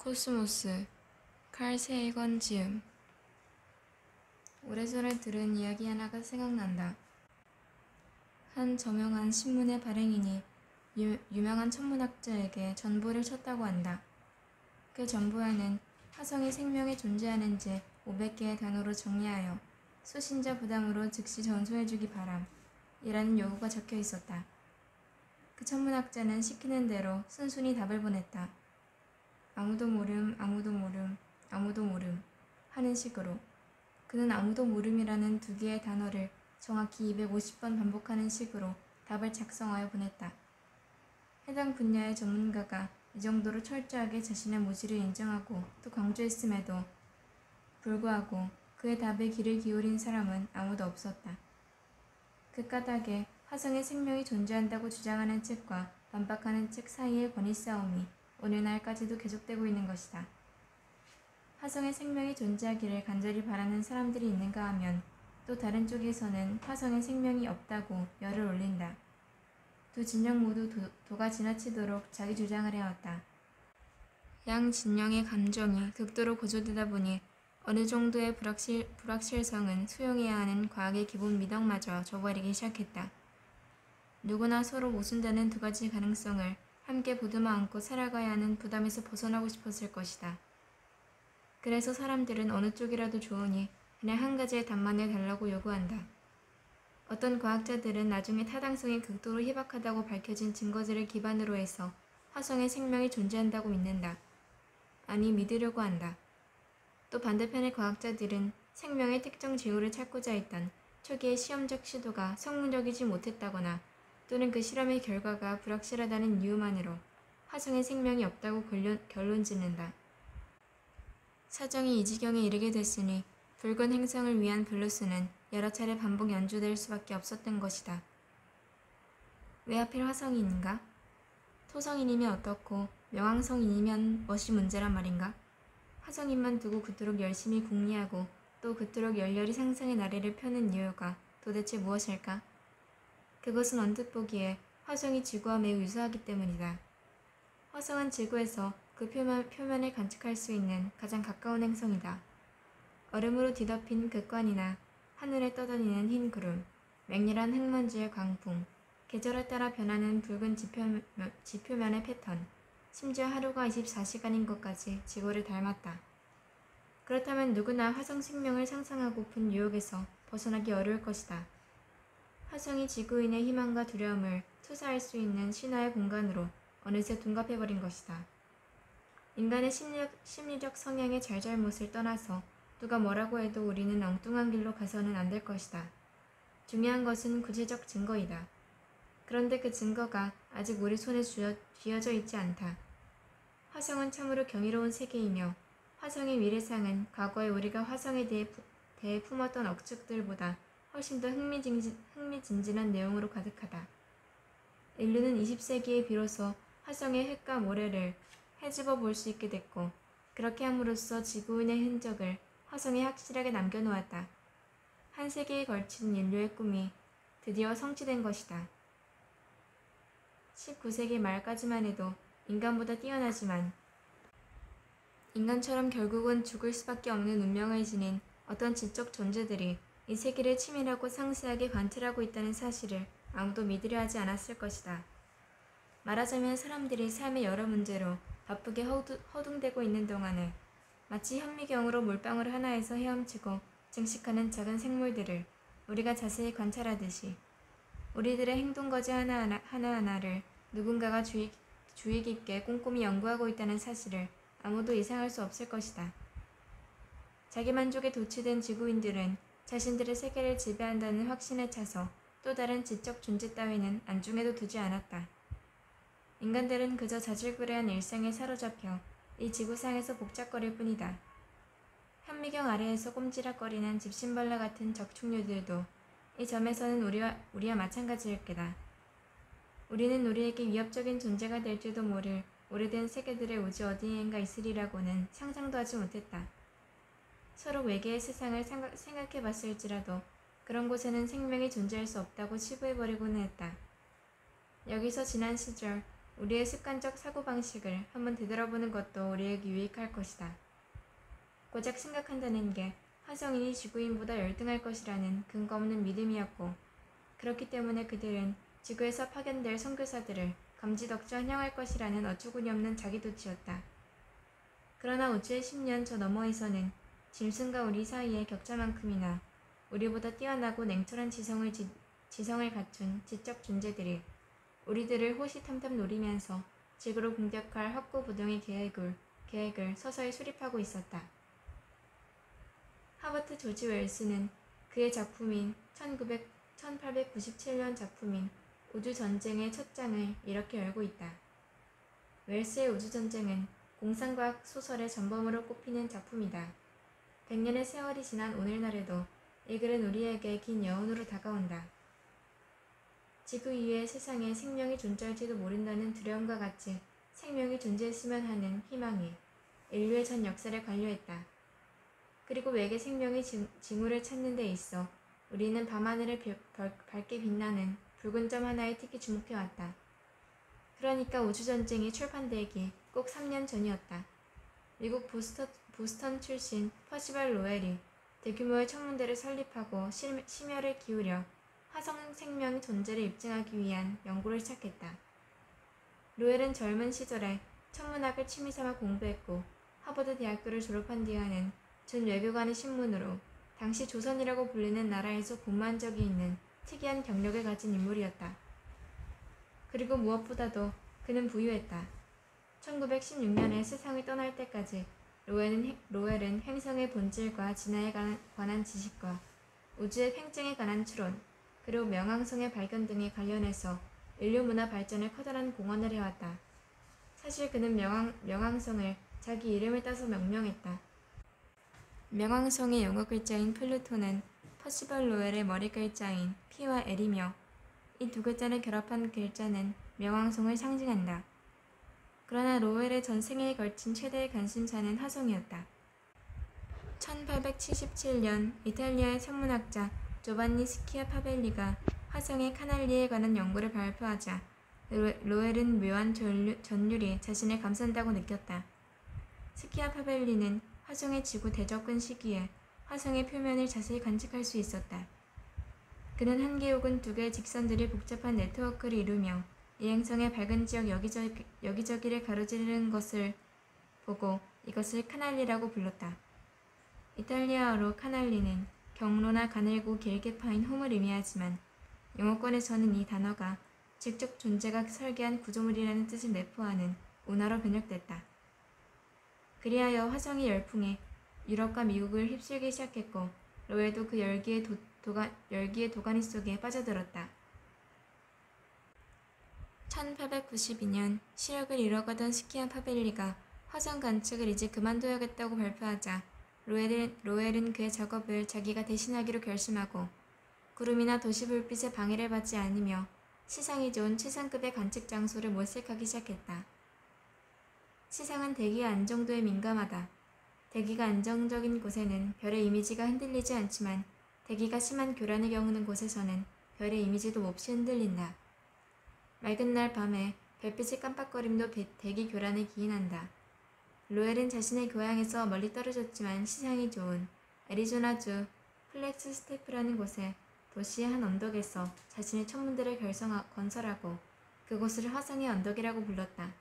코스모스, 칼 세이건 지음. 오래전에 들은 이야기 하나가 생각난다. 한 저명한 신문의 발행인이 유명한 천문학자에게 전보를 쳤다고 한다. 그 전보에는 화성이 생명이 존재하는지 500개의 단어로 정리하여 수신자 부담으로 즉시 전송해주기 바람 이라는 요구가 적혀 있었다. 그 천문학자는 시키는 대로 순순히 답을 보냈다. 아무도 모름, 아무도 모름, 아무도 모름 하는 식으로. 그는 아무도 모름이라는 두 개의 단어를 정확히 250번 반복하는 식으로 답을 작성하여 보냈다. 해당 분야의 전문가가 이 정도로 철저하게 자신의 모지를 인정하고 또 강조했음에도 불구하고 그의 답에 귀를 기울인 사람은 아무도 없었다. 그 까닭에 화성에 생명이 존재한다고 주장하는 측과 반박하는 측 사이의 권위 싸움이 오늘날까지도 계속되고 있는 것이다. 화성에 생명이 존재하기를 간절히 바라는 사람들이 있는가 하면 또 다른 쪽에서는 화성에 생명이 없다고 열을 올린다. 두 진영 모두 도가 지나치도록 자기 주장을 해왔다. 양 진영의 감정이 극도로 고조되다 보니 어느 정도의 불확실성은 수용해야 하는 과학의 기본 미덕마저 저버리기 시작했다. 누구나 서로 모순되는 두 가지 가능성을 함께 보듬어 안고 살아가야 하는 부담에서 벗어나고 싶었을 것이다. 그래서 사람들은 어느 쪽이라도 좋으니 그냥 한 가지의 답만을 달라고 요구한다. 어떤 과학자들은 나중에 타당성이 극도로 희박하다고 밝혀진 증거들을 기반으로 해서 화성에 생명이 존재한다고 믿는다. 아니, 믿으려고 한다. 또 반대편의 과학자들은 생명의 특정 징후를 찾고자 했던 초기의 시험적 시도가 성공적이지 못했다거나 또는 그 실험의 결과가 불확실하다는 이유만으로 화성에 생명이 없다고 결론 짓는다. 사정이 이 지경에 이르게 됐으니 붉은 행성을 위한 블루스는 여러 차례 반복 연주될 수밖에 없었던 것이다. 왜 하필 화성인가? 토성인이면 어떻고 명왕성인이면 무엇이 문제란 말인가? 화성인만 두고 그토록 열심히 궁리하고 또 그토록 열렬히 상상의 나래를 펴는 이유가 도대체 무엇일까? 그것은 언뜻 보기에 화성이 지구와 매우 유사하기 때문이다. 화성은 지구에서 그 표면을 관측할 수 있는 가장 가까운 행성이다. 얼음으로 뒤덮인 극관이나 하늘에 떠다니는 흰 구름, 맹렬한 흙먼지의 광풍, 계절에 따라 변하는 붉은 지표면의 패턴, 심지어 하루가 24시간인 것까지 지구를 닮았다. 그렇다면 누구나 화성 생명을 상상하고픈 유혹에서 벗어나기 어려울 것이다. 화성이 지구인의 희망과 두려움을 투사할 수 있는 신화의 공간으로 어느새 둔갑해버린 것이다. 인간의 심리적 성향의 잘잘못을 떠나서 누가 뭐라고 해도 우리는 엉뚱한 길로 가서는 안 될 것이다. 중요한 것은 구체적 증거이다. 그런데 그 증거가 아직 우리 손에 쥐어져 있지 않다. 화성은 참으로 경이로운 세계이며 화성의 미래상은 과거에 우리가 화성에 대해 품었던 억측들보다 훨씬 더 흥미진진한 내용으로 가득하다. 인류는 20세기에 비로소 화성의 흙과 모래를 헤집어 볼 수 있게 됐고 그렇게 함으로써 지구인의 흔적을 화성에 확실하게 남겨놓았다. 한 세기에 걸친 인류의 꿈이 드디어 성취된 것이다. 19세기 말까지만 해도 인간보다 뛰어나지만 인간처럼 결국은 죽을 수밖에 없는 운명을 지닌 어떤 지적 존재들이 이 세계를 치밀하고 상세하게 관찰하고 있다는 사실을 아무도 믿으려 하지 않았을 것이다. 말하자면 사람들이 삶의 여러 문제로 바쁘게 허둥대고 있는 동안에 마치 현미경으로 물방울 하나에서 헤엄치고 증식하는 작은 생물들을 우리가 자세히 관찰하듯이 우리들의 행동거지 하나하나를 누군가가 주의 깊게 꼼꼼히 연구하고 있다는 사실을 아무도 이상할 수 없을 것이다. 자기만족에 도취된 지구인들은 자신들의 세계를 지배한다는 확신에 차서 또 다른 지적 존재 따위는 안중에도 두지 않았다. 인간들은 그저 자질구레한 일상에 사로잡혀 이 지구상에서 복잡거릴 뿐이다. 현미경 아래에서 꼼지락거리는 집신벌레 같은 적축류들도 이 점에서는 우리와 마찬가지일 게다. 우리는 우리에게 위협적인 존재가 될지도 모를 오래된 세계들의 우주 어디엔가 있으리라고는 상상도 하지 못했다. 서로 외계의 세상을 생각해봤을지라도 그런 곳에는 생명이 존재할 수 없다고 치부해버리고는 했다. 여기서 지난 시절 우리의 습관적 사고방식을 한번 되돌아보는 것도 우리에게 유익할 것이다. 고작 생각한다는 게 화성인이 지구인보다 열등할 것이라는 근거 없는 믿음이었고, 그렇기 때문에 그들은 지구에서 파견될 선교사들을 감지덕지 환영할 것이라는 어처구니없는 자기도취였다. 그러나 우주의 10년 저 너머에서는 짐승과 우리 사이의 격차만큼이나 우리보다 뛰어나고 냉철한 지성을 갖춘 지적 존재들이 우리들을 호시탐탐 노리면서 지구를 공격할 확고부동의 계획을 서서히 수립하고 있었다. 하버트 조지 웰스는 그의 작품인 1897년 작품인 우주전쟁의 첫 장을 이렇게 열고 있다. 웰스의 우주전쟁은 공상과학 소설의 전범으로 꼽히는 작품이다. 100년의 세월이 지난 오늘날에도 이 글은 우리에게 긴 여운으로 다가온다. 지구 이외의 세상에 생명이 존재할지도 모른다는 두려움과 같이 생명이 존재했으면 하는 희망이 인류의 전 역사를 관료했다. 그리고 외계 생명의 징후를 찾는 데 있어 우리는 밤하늘을 밝게 빛나는 붉은 점 하나에 특히 주목해왔다. 그러니까 우주전쟁이 출판되기 꼭 3년 전이었다. 미국 보스턴 출신 퍼시벌 로웰이 대규모의 천문대를 설립하고 심혈을 기울여 화성 생명의 존재를 입증하기 위한 연구를 시작했다. 로웰은 젊은 시절에 천문학을 취미삼아 공부했고 하버드 대학교를 졸업한 뒤에는 준 외교관의 신문으로 당시 조선이라고 불리는 나라에서 근무한 적이 있는 특이한 경력을 가진 인물이었다. 그리고 무엇보다도 그는 부유했다. 1916년에 세상을 떠날 때까지 로웰은 행성의 본질과 진화에 관한 지식과 우주의 팽창에 관한 추론, 그리고 명왕성의 발견 등에 관련해서 인류 문화 발전에 커다란 공헌을 해왔다. 사실 그는 명왕성을 자기 이름을 따서 명명했다. 명왕성의 영어 글자인 플루토는 퍼시벌 로웰의 머리 글자인 P와 L이며 이 두 글자를 결합한 글자는 명왕성을 상징한다. 그러나 로웰의 전 생애에 걸친 최대의 관심사는 화성이었다. 1877년 이탈리아의 천문학자 조반니 스키아파벨리가 화성의 카날리에 관한 연구를 발표하자 로웰은 묘한 전율이 자신을 감싼다고 느꼈다. 스키아파벨리는 화성의 지구 대접근 시기에 화성의 표면을 자세히 관측할 수 있었다. 그는 한 개 혹은 두 개의 직선들이 복잡한 네트워크를 이루며 이 행성의 밝은 지역 여기저기를 가로지르는 것을 보고 이것을 카날리라고 불렀다. 이탈리아어로 카날리는 경로나 가늘고 길게 파인 홈을 의미하지만 영어권에서는 이 단어가 직접 존재가 설계한 구조물이라는 뜻을 내포하는 운하로 번역됐다. 그리하여 화성이 열풍해 유럽과 미국을 휩쓸기 시작했고 로웰도 그 열기의 도가니 속에 빠져들었다. 1892년 시력을 잃어가던 스키아파벨리가 화성 관측을 이제 그만둬야겠다고 발표하자 로웰은 그의 작업을 자기가 대신하기로 결심하고 구름이나 도시불빛의 방해를 받지 않으며 시상이 좋은 최상급의 관측 장소를 모색하기 시작했다. 시상은 대기의 안정도에 민감하다. 대기가 안정적인 곳에는 별의 이미지가 흔들리지 않지만 대기가 심한 교란을 겪는 곳에서는 별의 이미지도 몹시 흔들린다. 맑은 날 밤에 별빛의 깜빡거림도 대기 교란을 기인한다. 로웰은 자신의 고향에서 멀리 떨어졌지만 시상이 좋은 애리조나주 플렉스스테프라는 곳에 도시의 한 언덕에서 자신의 천문대를 건설하고 그곳을 화성의 언덕이라고 불렀다.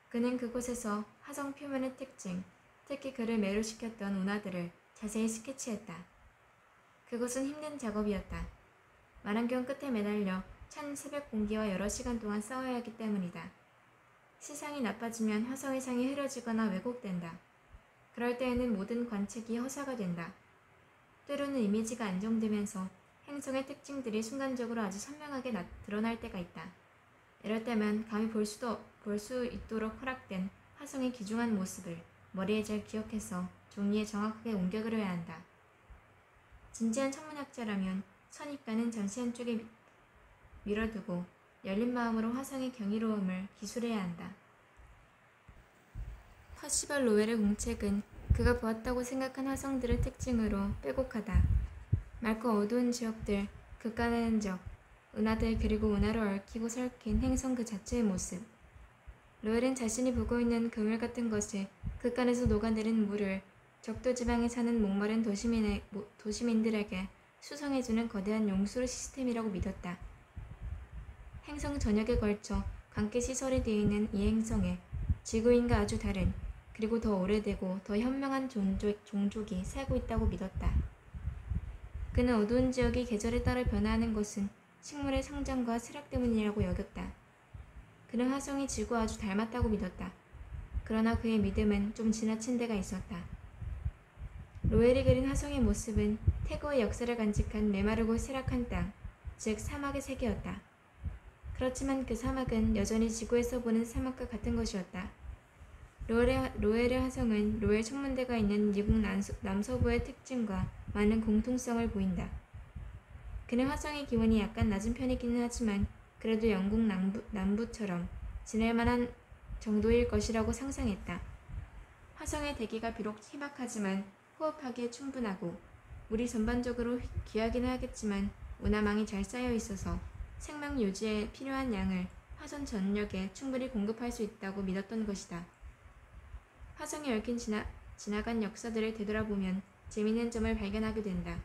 그는 그곳에서 화성 표면의 특징, 특히 그를 매료시켰던 운하들을 자세히 스케치했다. 그것은 힘든 작업이었다. 만환경 끝에 매달려 찬 새벽 공기와 여러 시간 동안 싸워야 하기 때문이다. 시상이 나빠지면 화성의 상이 흐려지거나 왜곡된다. 그럴 때에는 모든 관측이 허사가 된다. 때로는 이미지가 안정되면서 행성의 특징들이 순간적으로 아주 선명하게 드러날 때가 있다. 이럴 때면 감히 볼 수 있도록 허락된 화성의 귀중한 모습을 머리에 잘 기억해서 종이에 정확하게 옮겨 그려야 한다. 진지한 천문학자라면 선입관은 잠시 한쪽에 밀어두고 열린 마음으로 화성의 경이로움을 기술해야 한다. 퍼시벌 로웰의 공책은 그가 보았다고 생각한 화성들의 특징으로 빼곡하다. 맑고 어두운 지역들, 극간의 흔적, 은하들 그리고 은하로 얽히고 설킨 행성 그 자체의 모습. 로엘은 자신이 보고 있는 그물 같은 것이 극간에서 녹아내린 물을 적도지방에 사는 목마른 도시민들에게 수송해주는 거대한 용수 시스템이라고 믿었다. 행성 전역에 걸쳐 강계 시설이 되어 있는 이 행성에 지구인과 아주 다른, 그리고 더 오래되고 더 현명한 종족이 살고 있다고 믿었다. 그는 어두운 지역이 계절에 따라 변화하는 것은 식물의 성장과 세력 때문이라고 여겼다. 그는 화성이 지구와 아주 닮았다고 믿었다. 그러나 그의 믿음은 좀 지나친 데가 있었다. 로엘이 그린 화성의 모습은 태고의 역사를 간직한 메마르고 쇠락한 땅, 즉 사막의 세계였다. 그렇지만 그 사막은 여전히 지구에서 보는 사막과 같은 것이었다. 로엘의 화성은 로엘 천문대가 있는 미국 남서부의 특징과 많은 공통성을 보인다. 그는 화성의 기온이 약간 낮은 편이기는 하지만 그래도 영국 남부처럼 지낼 만한 정도일 것이라고 상상했다. 화성의 대기가 비록 희박하지만 호흡하기에 충분하고 물이 전반적으로 귀하기는 하겠지만 운하망이 잘 쌓여 있어서 생명 유지에 필요한 양을 화성 전역에 충분히 공급할 수 있다고 믿었던 것이다. 화성에 얽힌 지나간 역사들을 되돌아보면 재미있는 점을 발견하게 된다.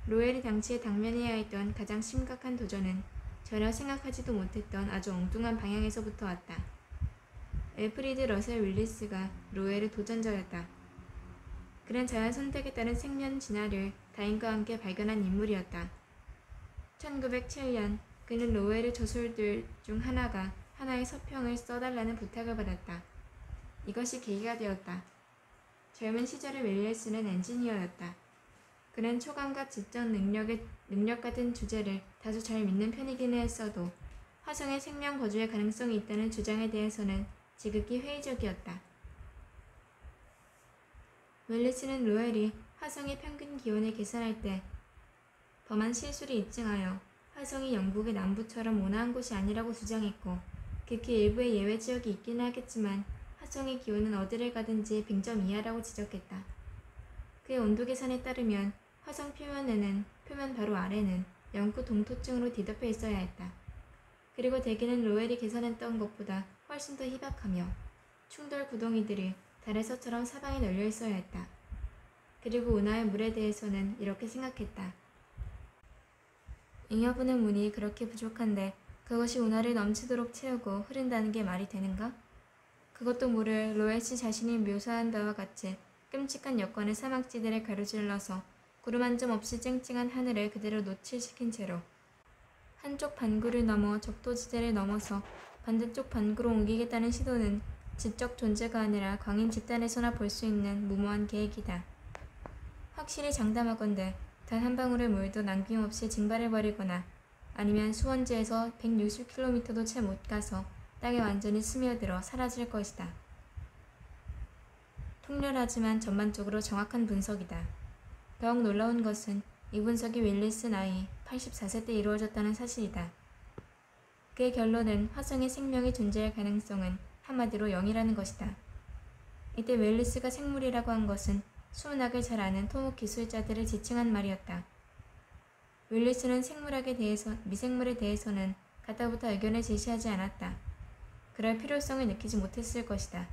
로엘이 당시에 당면해야 했던 가장 심각한 도전은 전혀 생각하지도 못했던 아주 엉뚱한 방향에서부터 왔다. 엘프리드 러셀 윌리스가 로엘의 도전자였다. 그는 자연 선택에 따른 생명 진화를 다인과 함께 발견한 인물이었다. 1907년 그는 로엘의 저술들 중 하나의 서평을 써달라는 부탁을 받았다. 이것이 계기가 되었다. 젊은 시절의 윌리스는 엔지니어였다. 그는 초감과 지적 능력 같은 주제를 다소 잘 믿는 편이기는 했어도 화성에 생명 거주의 가능성이 있다는 주장에 대해서는 지극히 회의적이었다. 윌리스는 로엘이 화성의 평균 기온을 계산할 때 범한 실수를 입증하여 화성이 영국의 남부처럼 온화한 곳이 아니라고 주장했고, 극히 일부의 예외 지역이 있기는 하겠지만 화성의 기온은 어디를 가든지 100점 이하라고 지적했다. 그의 온도 계산에 따르면 화성 표면 바로 아래는 영구 동토층으로 뒤덮여 있어야 했다. 그리고 대기는 로엘이 계산했던 것보다 훨씬 더 희박하며 충돌 구덩이들이 달에서처럼 사방에 널려 있어야 했다. 그리고 운하의 물에 대해서는 이렇게 생각했다. 잉여분의 물이 그렇게 부족한데 그것이 운하를 넘치도록 채우고 흐른다는 게 말이 되는가? 그것도 물을 로엘씨 자신이 묘사한 바와 같이 끔찍한 여건의 사막지대를 가로질러서 구름 한 점 없이 쨍쨍한 하늘을 그대로 노출시킨 채로 한쪽 반구를 넘어 적도지대를 넘어서 반대쪽 반구로 옮기겠다는 시도는 지적 존재가 아니라 광인 집단에서나 볼 수 있는 무모한 계획이다. 확실히 장담하건대 단 한 방울의 물도 남김없이 증발해버리거나 아니면 수원지에서 160km도 채 못 가서 땅에 완전히 스며들어 사라질 것이다. 통렬하지만 전반적으로 정확한 분석이다. 더욱 놀라운 것은 이 분석이 윌리스 나이 84세 때 이루어졌다는 사실이다. 그의 결론은 화성에 생명이 존재할 가능성은 한마디로 0이라는 것이다. 이때 윌리스가 생물이라고 한 것은 수문학을 잘 아는 토목 기술자들을 지칭한 말이었다. 윌리스는 미생물에 대해서는 가타부터 의견을 제시하지 않았다. 그럴 필요성을 느끼지 못했을 것이다.